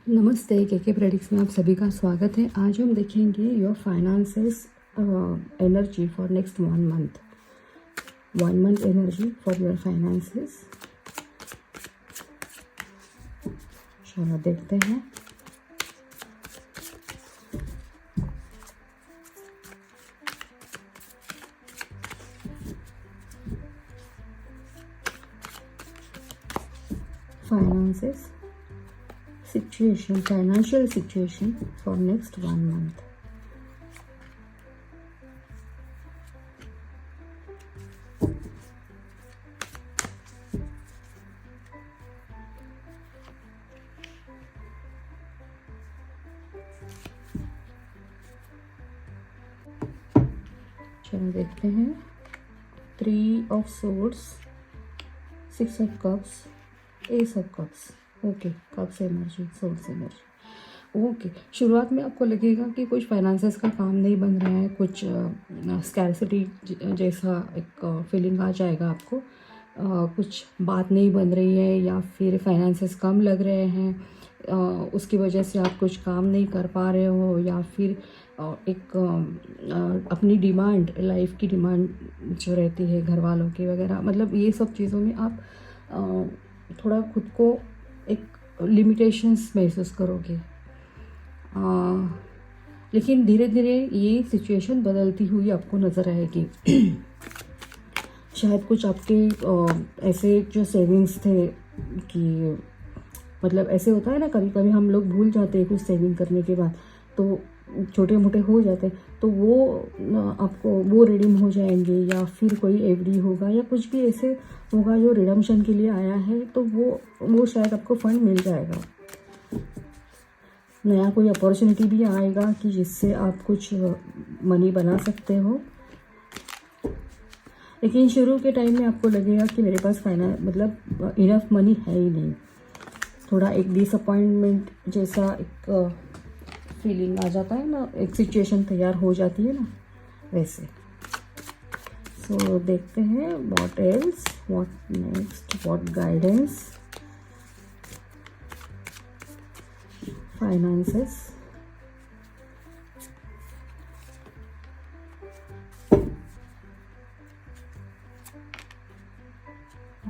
नमस्ते, के प्रेडिक्स में आप सभी का स्वागत है। आज हम देखेंगे your finances energy for next 1 month. 1 month energy for your finances. चलो देखते हैं। Finances situation, financial situation for next 1 month. चलो देखते हैं। 3 of swords, 6 of cups, Ace of cups. Okay, cups energy, source energy. Okay, शुरुआत में आपको लगेगा कि कुछ फाइनेंसेस का काम नहीं बन रहा है, कुछ स्कैरसिटी जैसा एक फीलिंग आ जाएगा आपको। कुछ बात नहीं बन रही है या फिर फाइनेंसेस कम लग रहे हैं, उसकी वजह से आप कुछ काम नहीं कर पा रहे हो, या फिर एक अपनी डिमांड, लाइफ की डिमांड जो रहती है घर वालों की वगैरह, मतलब ये सब चीज़ों में आप थोड़ा खुद को एक लिमिटेशंस महसूस करोगे। लेकिन धीरे धीरे ये सिचुएशन बदलती हुई आपको नज़र आएगी। शायद कुछ आपके ऐसे जो सेविंग्स थे कि मतलब ऐसे होता है ना, कभी कभी हम लोग भूल जाते हैं कुछ सेविंग करने के बाद, तो छोटे मोटे हो जाते हैं, तो वो आपको वो रिडीम हो जाएंगे, या फिर कोई एफडी होगा या कुछ भी ऐसे होगा जो रिडम्पशन के लिए आया है, तो वो शायद आपको फंड मिल जाएगा। नया कोई अपॉर्चुनिटी भी आएगा कि जिससे आप कुछ मनी बना सकते हो। लेकिन शुरू के टाइम में आपको लगेगा कि मेरे पास मतलब इनफ मनी है ही नहीं। थोड़ा एक डिसअपॉइंटमेंट जैसा एक फीलिंग आ जाता है ना, एक सिचुएशन तैयार हो जाती है ना, वैसे। सो देखते हैं what else, what next, what guidance, finances.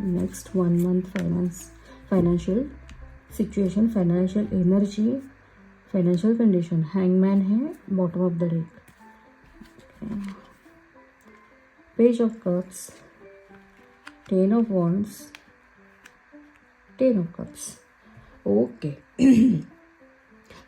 Next 1 month financial situation, financial energy, financial condition. Hangman है bottom of the deck, page of cups, 10 of wands, 10 of cups. Okay,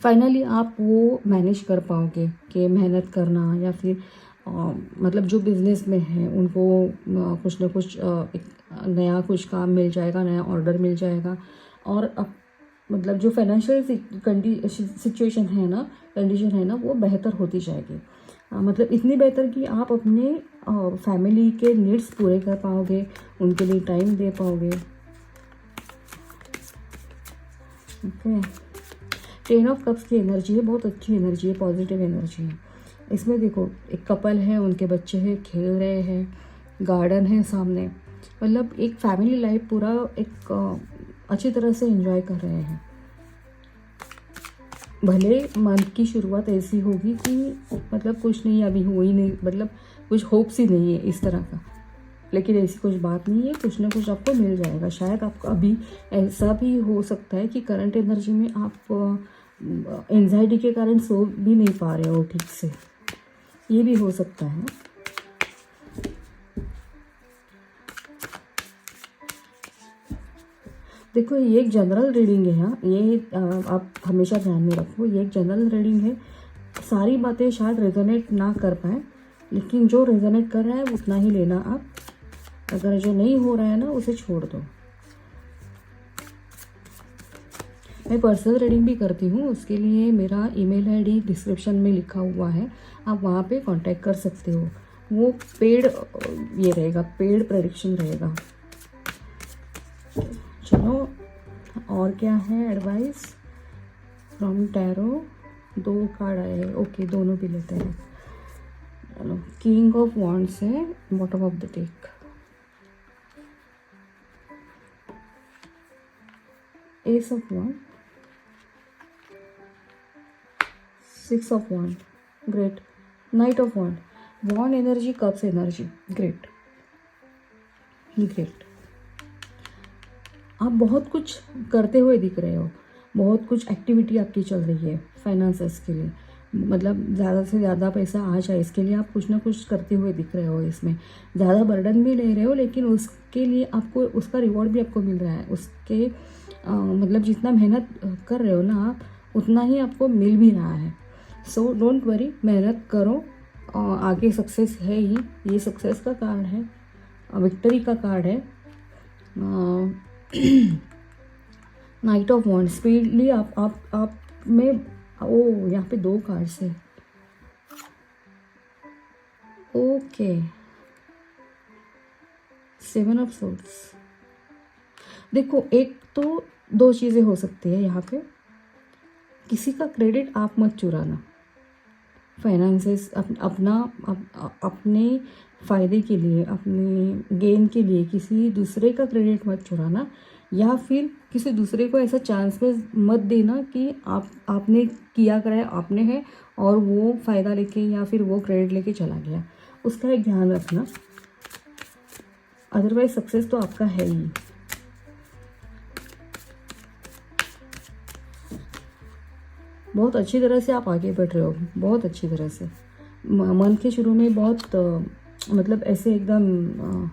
finally आप वो मैनेज कर पाओगे कि मेहनत करना, या फिर मतलब जो बिजनेस में है उनको कुछ ना कुछ एक नया कुछ काम मिल जाएगा, नया ऑर्डर मिल जाएगा, और अब मतलब जो फाइनेंशियल सिचुएशन है ना, कंडीशन है ना, वो बेहतर होती जाएगी। मतलब इतनी बेहतर कि आप अपने फैमिली के नीड्स पूरे कर पाओगे, उनके लिए टाइम दे पाओगे। ओके, 10 ऑफ कप्स की एनर्जी है, बहुत अच्छी एनर्जी है, पॉजिटिव एनर्जी है। इसमें देखो, एक कपल है, उनके बच्चे हैं, खेल रहे हैं, गार्डन है सामने, मतलब एक फैमिली लाइफ पूरा एक अच्छी तरह से एंजॉय कर रहे हैं। भले मंथ की शुरुआत ऐसी होगी कि मतलब कुछ नहीं, अभी हो ही नहीं, मतलब कुछ होप्स ही नहीं है इस तरह का, लेकिन ऐसी कुछ बात नहीं है, कुछ ना कुछ आपको मिल जाएगा। शायद आपको अभी ऐसा भी हो सकता है कि करंट एनर्जी में आप एंजाइटी के कारण सो भी नहीं पा रहे हो ठीक से, ये भी हो सकता है। देखो, ये एक जनरल रीडिंग है, हाँ, ये आप हमेशा ध्यान में रखो, ये एक जनरल रीडिंग है। सारी बातें शायद रेजोनेट ना कर पाए, लेकिन जो रेजोनेट कर रहा है उतना ही लेना आप, अगर जो नहीं हो रहा है ना उसे छोड़ दो। मैं पर्सनल रीडिंग भी करती हूँ, उसके लिए मेरा ईमेल आईडी डिस्क्रिप्शन में लिखा हुआ है, आप वहाँ पे कांटेक्ट कर सकते हो। वो पेड ये रहेगा, पेड प्रेडिक्शन रहेगा। चलो, और क्या है एडवाइस फ्रॉम टैरो। 2 कार्ड आए हैं, ओके, दोनों भी लेते हैं। चलो, किंग ऑफ वॉन्ड्स है bottom of the deck, ace of wand, 6 of wand, great. Knight of wand, wand energy, cups energy, great great. आप बहुत कुछ करते हुए दिख रहे हो, बहुत कुछ एक्टिविटी आपकी चल रही है फाइनेंसेस के लिए, मतलब ज़्यादा से ज़्यादा पैसा आ जाए इसके लिए आप कुछ ना कुछ करते हुए दिख रहे हो. इसमें ज़्यादा बर्डन भी ले रहे हो, लेकिन उसके लिए आपको उसका रिवॉर्ड भी आपको मिल रहा है. उसके मतलब जितना मेहनत कर रहे हो ना आप, उतना ही आपको मिल भी रहा है. सो डोंट वरी, मेहनत करो, आगे सक्सेस है ही. ये सक्सेस का कार्ड है, विक्ट्री का कार्ड है. नाइट ऑफ वॉन्ड, स्पीडली आप में, ओ यहाँ पे 2 कार्ड्स है. Okay, 7 of swords. देखो, एक तो 2 चीज़ें हो सकती है यहाँ पे. किसी का क्रेडिट आप मत चुराना. फाइनेंसेस अपने फ़ायदे के लिए, अपने गेन के लिए किसी दूसरे का क्रेडिट मत चुराना, या फिर किसी दूसरे को ऐसा चांस पे मत देना कि आपने किया कराया आपने है और वो फ़ायदा लेके या फिर वो क्रेडिट लेके चला गया. उसका एक ध्यान रखना, अदरवाइज सक्सेस तो आपका है ही. बहुत अच्छी तरह से आप आगे बढ़ रहे हो, बहुत अच्छी तरह से. मंथ के शुरू में बहुत मतलब ऐसे एकदम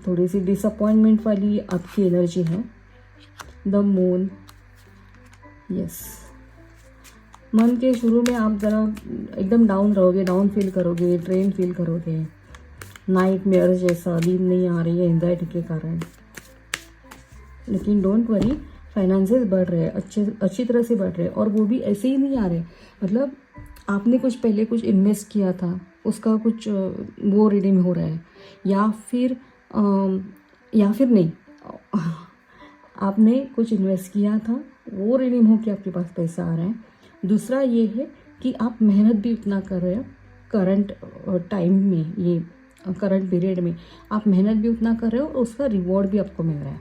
थोड़ी सी डिसअपॉइंटमेंट वाली आपकी एनर्जी है. The moon, yes. मंथ के शुरू में आप ज़रा एकदम डाउन रहोगे, डाउन फील करोगे, ड्रेन फील करोगे, नाइट मेयर जैसा, नींद नहीं आ रही है एंजाइटी के कारण. लेकिन डोंट वरी, फाइनेंसेस बढ़ रहे हैं, अच्छी तरह से बढ़ रहे हैं. और वो भी ऐसे ही नहीं आ रहे, मतलब आपने कुछ पहले कुछ इन्वेस्ट किया था, उसका कुछ वो रिडीम हो रहा है, या फिर नहीं, आपने कुछ इन्वेस्ट किया था, वो रिडीम हो के आपके पास पैसा आ रहा है. दूसरा ये है कि आप मेहनत भी उतना कर रहे हो. करंट टाइम में, ये करंट पीरियड में आप मेहनत भी उतना कर रहे हो और उसका रिवॉर्ड भी आपको मिल रहा है.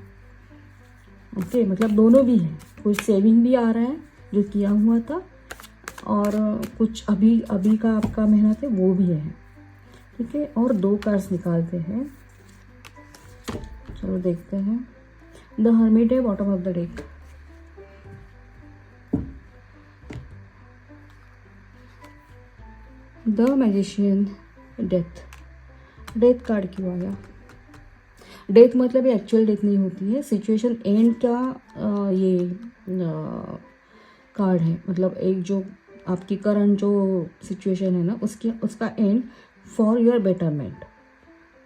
ओके, मतलब दोनों भी है. कुछ सेविंग भी आ रहा है जो किया हुआ था, और कुछ अभी का आपका मेहनत है वो भी है. ठीक है, और 2 कार्ड्स निकालते हैं. चलो देखते हैं. द हर्मिट है bottom of the deck. The magician, death. Death card क्यों आया? डेथ मतलब ये एक्चुअल डेथ नहीं होती है, सिचुएशन एंड का ये कार्ड है. मतलब एक जो आपकी करंट जो सिचुएशन है ना, उसका and for your betterment.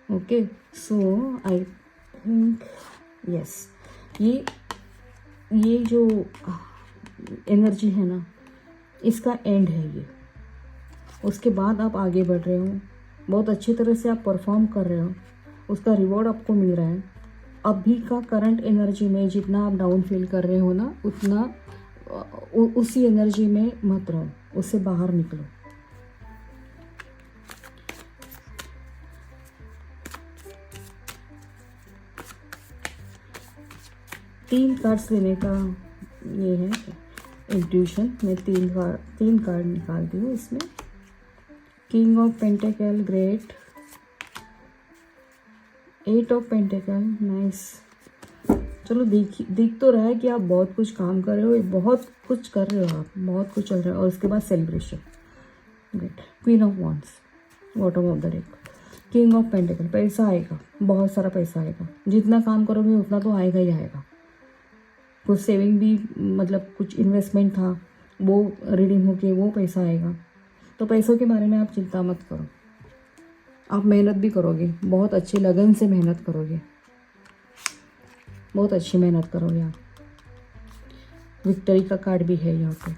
Okay, so I think yes, ये जो एनर्जी है ना, इसका एंड है ये. उसके बाद आप आगे बढ़ रहे हो, बहुत अच्छी तरह से आप परफॉर्म कर रहे हो, उसका रिवॉर्ड आपको मिल रहा है. अभी का करंट एनर्जी में जितना आप डाउन फील कर रहे हो ना, उतना उसी एनर्जी में मत रहो, उससे बाहर निकलो. तीन कार्ड्स लेने का ये है इंट्यूशन. मैं तीन कार्ड निकालती हूँ इसमें. King of pentacle, great. 8 of pentacle, nice. चलो दिख तो रहा है कि आप बहुत कुछ काम कर रहे हो, बहुत कुछ कर रहे हो, आप बहुत कुछ चल रहा है. और उसके बाद celebration, great. Queen of wands, bottom of the deck. King of pentacle, पैसा आएगा, बहुत सारा पैसा आएगा. जितना काम करोगे उतना तो आएगा ही आएगा. कुछ सेविंग भी, मतलब कुछ इन्वेस्टमेंट था वो रिडीम होके वो पैसा आएगा. तो पैसों के बारे में आप चिंता मत करो. आप मेहनत भी करोगे, बहुत अच्छी लगन से मेहनत करोगे, बहुत अच्छी मेहनत करोगे आप. विक्ट्री का कार्ड भी है यहाँ पे.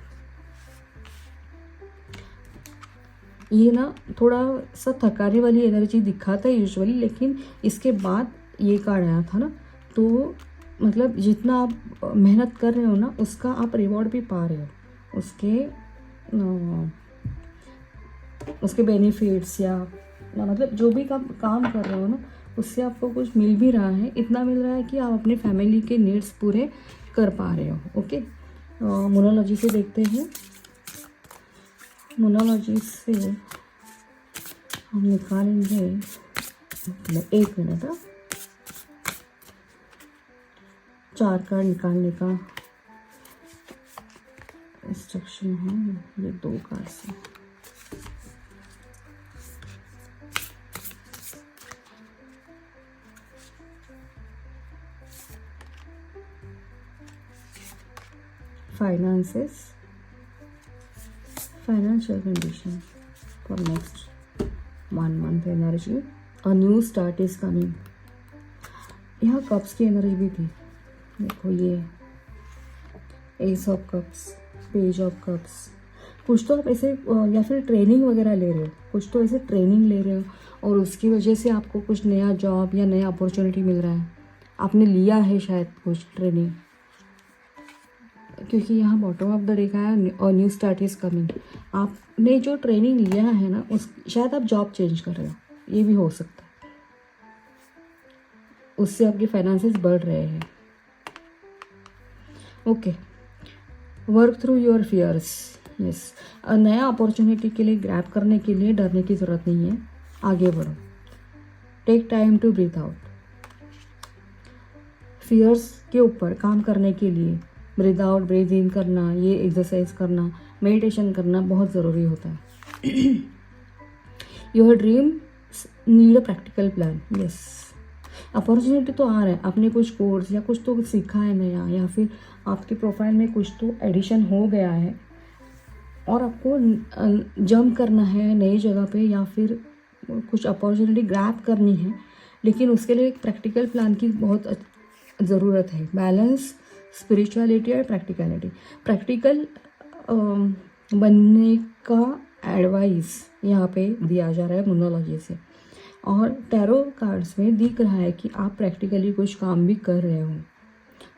ये ना थोड़ा सा थकाने वाली एनर्जी दिखाता है यूजुअली, लेकिन इसके बाद ये कार्ड आया था ना, तो मतलब जितना आप मेहनत कर रहे हो ना, उसका आप रिवॉर्ड भी पा रहे हो. उसके बेनिफिट्स या मतलब जो भी काम कर रहे हो ना, उससे आपको कुछ मिल भी रहा है. इतना मिल रहा है कि आप अपने फैमिली के नीड्स पूरे कर पा रहे हो. ओके, मोनोलॉजी से देखते हैं. मोनोलॉजी से हम निकालेंगे, एक मिनट, 4 कार्ड निकालने का इंस्ट्रक्शन है, ये 2 कार्ड से। Finances, financial condition for next 1 month energy, a new start is coming. यहाँ कप्स की एनर्जी भी थी, देखो ये S of cups, page of cups. कुछ तो आप ऐसे या फिर ट्रेनिंग वगैरह ले रहे हो, कुछ तो ऐसे ट्रेनिंग ले रहे हो और उसकी वजह से आपको कुछ नया जॉब या नया अपॉर्चुनिटी मिल रहा है, आपने लिया है शायद कुछ ट्रेनिंग, क्योंकि यहाँ बॉटम ऑफ द डेक है और न्यू स्टार्ट इज़ कमिंग। आपने जो ट्रेनिंग लिया है ना, उस शायद आप जॉब चेंज कर रहे हो, ये भी हो सकता है, उससे आपके फाइनेंसेस बढ़ रहे हैं। Okay, work through your fears, yes. नया अपॉर्चुनिटी के लिए ग्रैब करने के लिए डरने की ज़रूरत नहीं है, आगे बढ़ो। Take time to breathe out, fears के ऊपर काम करने के लिए ब्रीथ आउट ब्रीथ इन करना, ये एक्सरसाइज करना, मेडिटेशन करना बहुत ज़रूरी होता है। Your dream need a practical plan, yes. Opportunity तो आ रहा है, आपने कुछ कोर्स या कुछ तो सीखा है नया, या फिर आपके प्रोफाइल में कुछ तो एडिशन हो गया है और आपको जंप करना है नई जगह पे, या फिर कुछ अपॉर्चुनिटी ग्रैब करनी है, लेकिन उसके लिए एक प्रैक्टिकल प्लान की बहुत ज़रूरत है। बैलेंस स्पिरिचुअलिटी और प्रैक्टिकलिटी, प्रैक्टिकल बनने का एडवाइस यहाँ पे दिया जा रहा है मोनोलॉजी से, और टैरो कार्ड्स में दिख रहा है कि आप प्रैक्टिकली कुछ काम भी कर रहे हो।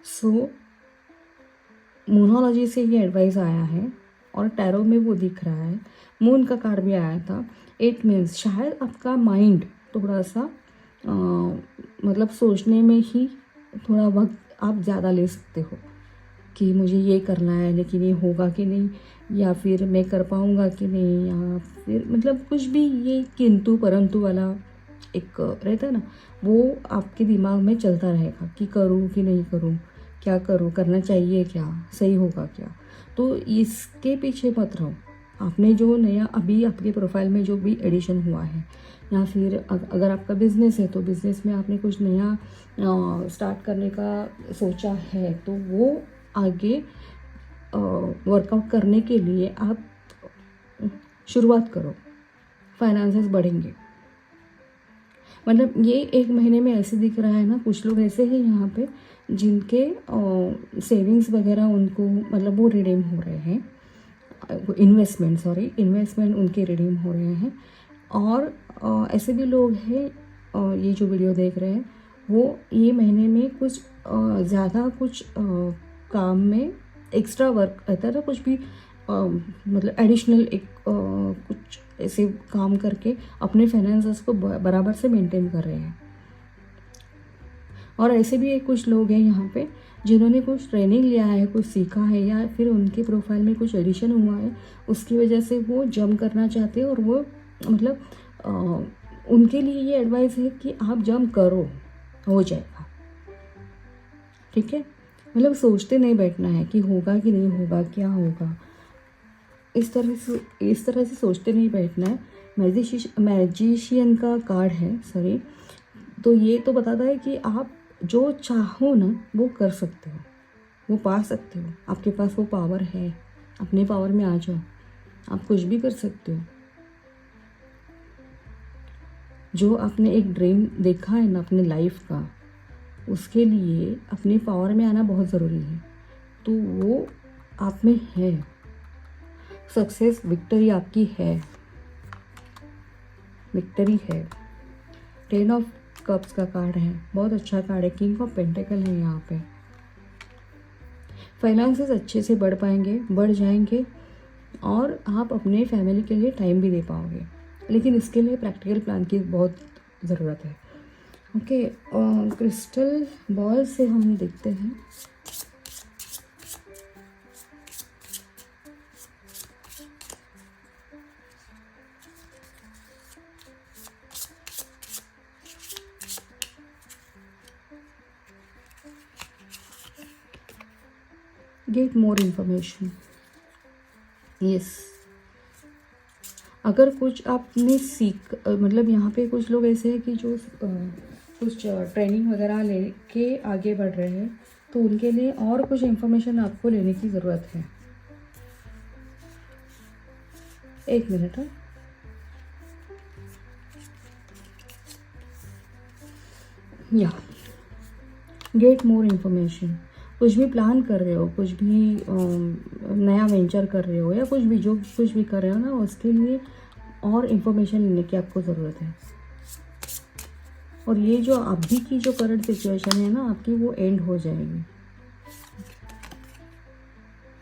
सो मोनोलॉजी से ये एडवाइस आया है और टैरो में वो दिख रहा है, मून का कार्ड भी आया था। इट मीन्स शायद आपका माइंड थोड़ा सा मतलब सोचने में ही थोड़ा वक्त आप ज़्यादा ले सकते हो कि मुझे ये करना है, लेकिन ये होगा कि नहीं, या फिर मैं कर पाऊँगा कि नहीं, या फिर मतलब कुछ भी ये किंतु परंतु वाला एक रहता है ना, वो आपके दिमाग में चलता रहेगा कि करूँ कि नहीं करूँ, क्या करूँ, करना चाहिए क्या, सही होगा क्या। तो इसके पीछे मत रहो। आपने जो नया अभी आपके प्रोफाइल में जो भी एडिशन हुआ है, या फिर अगर आपका बिज़नेस है तो बिज़नेस में आपने कुछ नया स्टार्ट करने का सोचा है, तो वो आगे वर्कआउट करने के लिए आप शुरुआत करो, फाइनेंसेस बढ़ेंगे। मतलब ये 1 महीने में ऐसे दिख रहा है ना, कुछ लोग ऐसे हैं यहाँ पे जिनके सेविंग्स वगैरह उनको मतलब वो रिडीम हो रहे हैं, इन्वेस्टमेंट उनके रिडीम हो रहे हैं। और ऐसे भी लोग हैं ये जो वीडियो देख रहे हैं, वो ये महीने में कुछ ज़्यादा कुछ काम में एक्स्ट्रा वर्क रहता है ना, कुछ भी मतलब एडिशनल एक कुछ ऐसे काम करके अपने फाइनेंसेस को बराबर से मेंटेन कर रहे हैं। और ऐसे भी एक कुछ लोग हैं यहाँ पे जिन्होंने कुछ ट्रेनिंग लिया है, कुछ सीखा है, या फिर उनके प्रोफाइल में कुछ एडिशन हुआ है, उसकी वजह से वो जंप करना चाहते हैं, और वो मतलब उनके लिए ये एडवाइस है कि आप जंप करो, हो जाएगा, ठीक है। मतलब सोचते नहीं बैठना है कि होगा कि नहीं होगा, क्या होगा, इस तरह से सोचते नहीं बैठना है। मैजिशियन का कार्ड है, सॉरी, तो ये तो बताता है कि आप जो चाहो ना वो कर सकते हो, वो पा सकते हो, आपके पास वो पावर है, अपने पावर में आ जाओ, आप कुछ भी कर सकते हो। जो आपने एक ड्रीम देखा है ना अपने लाइफ का, उसके लिए अपने पावर में आना बहुत ज़रूरी है, तो वो आप में है। सक्सेस विक्ट्री आपकी है, विक्ट्री है। 10 ऑफ कप्स का कार्ड है, बहुत अच्छा कार्ड है। किंग ऑफ पेंटिकल है यहाँ पे। फाइनेंसेस अच्छे से बढ़ पाएंगे, बढ़ जाएंगे, और आप अपने फैमिली के लिए टाइम भी दे पाओगे, लेकिन इसके लिए प्रैक्टिकल प्लान की बहुत ज़रूरत है। ओके, क्रिस्टल बॉल से हम देखते हैं। Get more information. यस, अगर कुछ आपने मतलब यहाँ पे कुछ लोग ऐसे हैं कि जो कुछ ट्रेनिंग वगैरह लेके आगे बढ़ रहे हैं, तो उनके लिए और कुछ इन्फॉर्मेशन आपको लेने की ज़रूरत है। एक मिनट है। या गेट मोर इन्फॉर्मेशन, कुछ भी प्लान कर रहे हो, कुछ भी नया वेंचर कर रहे हो, या कुछ भी जो कुछ भी कर रहे हो ना, उसके लिए और इन्फॉर्मेशन लेने की आपको ज़रूरत है। और ये जो अभी की जो करंट सिचुएशन है ना आपकी, वो एंड हो जाएगी।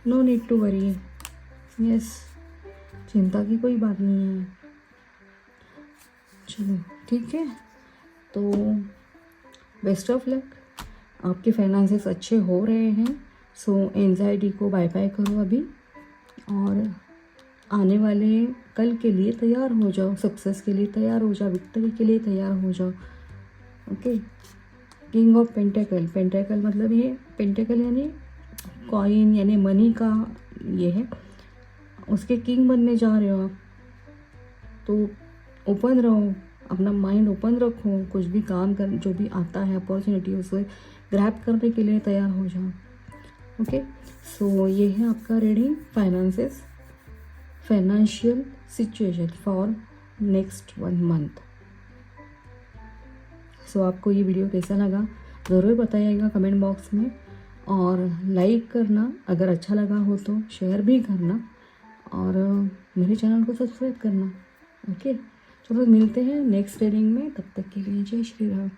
No need to worry. Yes, चिंता की कोई बात नहीं है। चलो ठीक है, तो बेस्ट ऑफ लक। आपके फाइनेंसेस अच्छे हो रहे हैं, सो एंजाइटी को बाय बाय करो अभी, और आने वाले कल के लिए तैयार हो जाओ, सक्सेस के लिए तैयार हो जाओ, विक्ट्री के लिए तैयार हो जाओ। Okay, king of pentacle, pentacle मतलब ये पेंटेकल यानी कॉइन यानी मनी का ये है, उसके किंग बनने जा रहे हो आप। तो ओपन रहो, अपना माइंड ओपन रखो, कुछ भी काम कर, जो भी आता है अपॉर्चुनिटी उसे ग्रैब करने के लिए तैयार हो जाओ। ओके, सो ये है आपका reading finances, financial situation for next 1 month. So आपको ये वीडियो कैसा लगा ज़रूर बताइएगा कमेंट बॉक्स में, और लाइक करना, अगर अच्छा लगा हो तो शेयर भी करना, और मेरे चैनल को सब्सक्राइब करना। ओके, चलो मिलते हैं नेक्स्ट रीडिंग में, तब तक के लिए जय श्री राम।